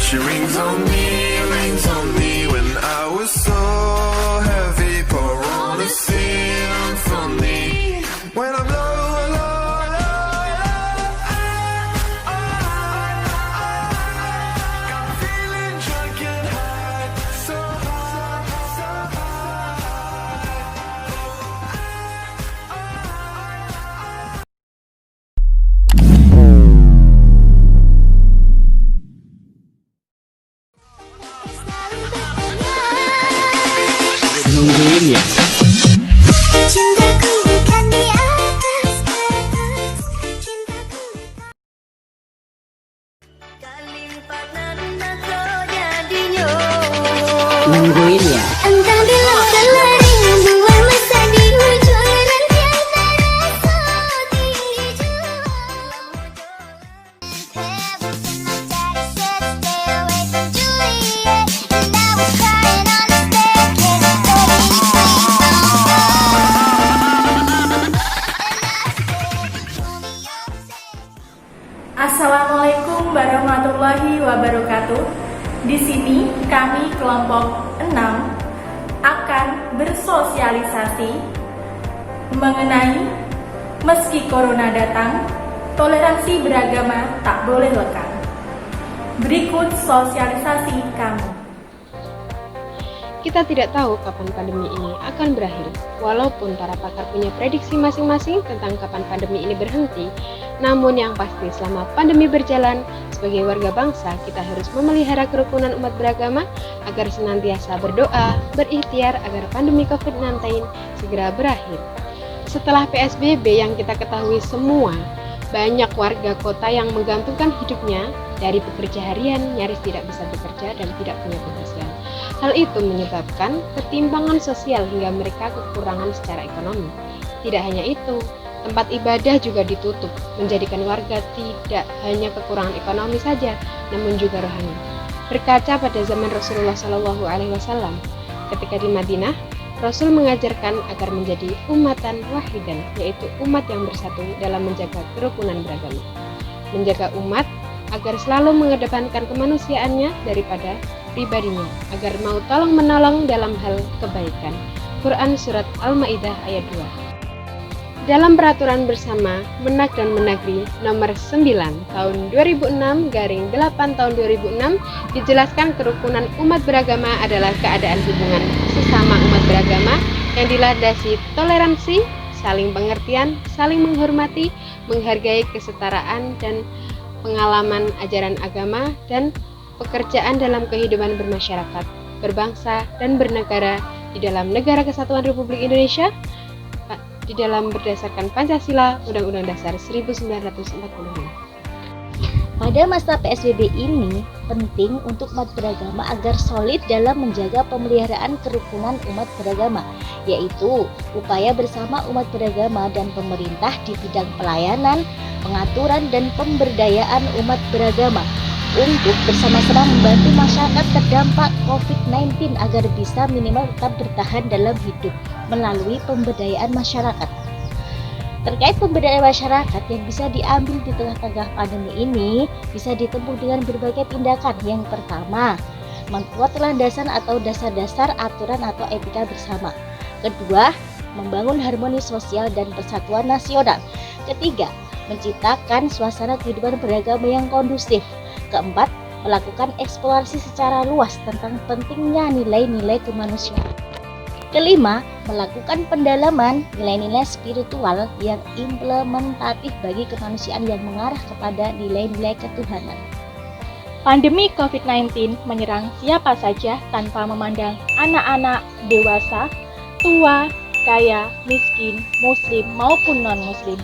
she rings on me when I was so heavy. Pour on a symphony when I'm low, low, low, got a feeling drunk and high, so high, so Nungguin ya. Cintaku bukan di atas kertas, cintaku kali limpatan nakonya dinyo. Nungguin ya. Entah bila kelari membuat masa di ujung rencana rasa tinggi jual. Heaven cannot daddy said stay away from Juliet, and I was crying on the staircase, begging you please don't go. Assalamualaikum warahmatullahi wabarakatuh. Di sini kami kelompok 6 akan bersosialisasi mengenai meski corona datang, toleransi beragama tak boleh lekang. Berikut sosialisasi kami. Kita tidak tahu kapan pandemi ini akan berakhir. Walaupun para pakar punya prediksi masing-masing tentang kapan pandemi ini berhenti, namun yang pasti selama pandemi berjalan, sebagai warga bangsa kita harus memelihara kerukunan umat beragama agar senantiasa berdoa, berikhtiar agar pandemi COVID-19 segera berakhir. Setelah PSBB yang kita ketahui semua, banyak warga kota yang menggantungkan hidupnya dari pekerja harian nyaris tidak bisa bekerja dan tidak punya penghasilan. Hal itu menyebabkan ketimpangan sosial hingga mereka kekurangan secara ekonomi. Tidak hanya itu, tempat ibadah juga ditutup, menjadikan warga tidak hanya kekurangan ekonomi saja, namun juga rohani. Berkaca pada zaman Rasulullah SAW, ketika di Madinah, Rasul mengajarkan agar menjadi umatan wahidan, yaitu umat yang bersatu dalam menjaga kerukunan beragama. Menjaga umat agar selalu mengedepankan kemanusiaannya daripada pribadinya, agar mau tolong menolong dalam hal kebaikan. Quran Surat Al-Ma'idah ayat 2. Dalam peraturan bersama Menak dan Menagri nomor 9 tahun 2006/8 tahun 2006 dijelaskan kerukunan umat beragama adalah keadaan hubungan sesama umat beragama yang dilandasi toleransi, saling pengertian, saling menghormati, menghargai kesetaraan dan pengalaman ajaran agama dan pekerjaan dalam kehidupan bermasyarakat, berbangsa dan bernegara di dalam Negara Kesatuan Republik Indonesia di dalam berdasarkan Pancasila Undang-Undang Dasar 1945. Pada masa PSBB ini penting untuk umat beragama agar solid dalam menjaga pemeliharaan kerukunan umat beragama, yaitu upaya bersama umat beragama dan pemerintah di bidang pelayanan, pengaturan dan pemberdayaan umat beragama untuk bersama-sama membantu masyarakat terdampak COVID-19 agar bisa minimal tetap bertahan dalam hidup melalui pemberdayaan masyarakat. Terkait pemberdayaan masyarakat yang bisa diambil di tengah-tengah pandemi ini bisa ditempuh dengan berbagai tindakan. Yang pertama, membuat landasan atau dasar-dasar aturan atau etika bersama. Kedua, membangun harmoni sosial dan persatuan nasional. Ketiga, menciptakan suasana kehidupan beragama yang kondusif. Keempat, melakukan eksplorasi secara luas tentang pentingnya nilai-nilai kemanusiaan. Kelima, melakukan pendalaman nilai-nilai spiritual yang implementatif bagi kemanusiaan yang mengarah kepada nilai-nilai ketuhanan. Pandemi COVID-19 menyerang siapa saja tanpa memandang anak-anak, dewasa, tua, kaya, miskin, muslim maupun non-muslim.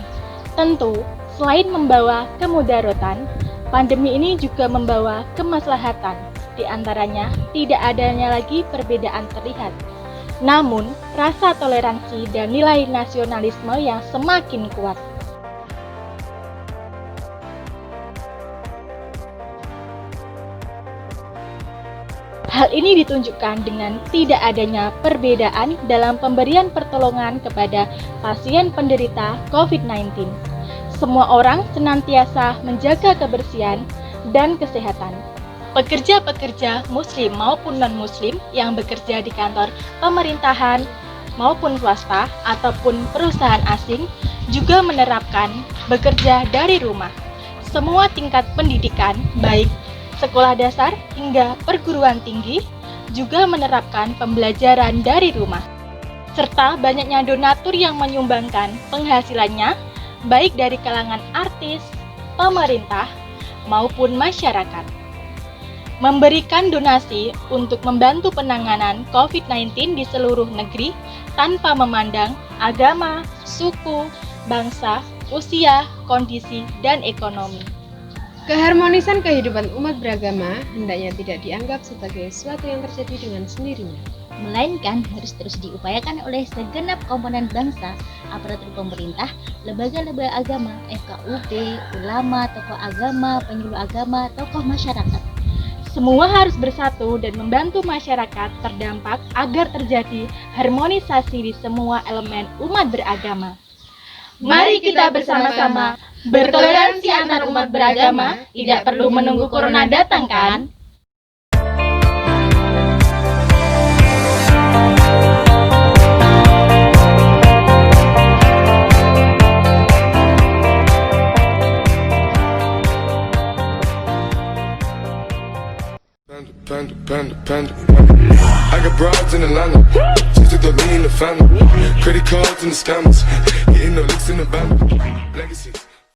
Tentu, selain membawa kemudaratan, pandemi ini juga membawa kemaslahatan. Di antaranya, tidak adanya lagi perbedaan terlihat. Namun, rasa toleransi dan nilai nasionalisme yang semakin kuat. Hal ini ditunjukkan dengan tidak adanya perbedaan dalam pemberian pertolongan kepada pasien penderita COVID-19. Semua orang senantiasa menjaga kebersihan dan kesehatan. Pekerja-pekerja muslim maupun non-muslim yang bekerja di kantor pemerintahan maupun swasta ataupun perusahaan asing juga menerapkan bekerja dari rumah. Semua tingkat pendidikan, baik sekolah dasar hingga perguruan tinggi, juga menerapkan pembelajaran dari rumah. Serta banyaknya donatur yang menyumbangkan penghasilannya, baik dari kalangan artis, pemerintah, maupun masyarakat. Memberikan donasi untuk membantu penanganan COVID-19 di seluruh negeri tanpa memandang agama, suku, bangsa, usia, kondisi, dan ekonomi. Keharmonisan kehidupan umat beragama hendaknya tidak dianggap sebagai sesuatu yang terjadi dengan sendirinya, melainkan harus terus diupayakan oleh segenap komponen bangsa, aparatur pemerintah, lembaga-lembaga agama, FKUP, ulama, tokoh agama, penyuluh agama, tokoh masyarakat. Semua harus bersatu dan membantu masyarakat terdampak agar terjadi harmonisasi di semua elemen umat beragama. Mari kita bersama-sama bertoleransi antar umat beragama, tidak perlu menunggu corona datang kan? Panda. I got broads in Atlanta, just took the lean in the family. Credit cards and the scammers, getting no licks in the band. Legacies.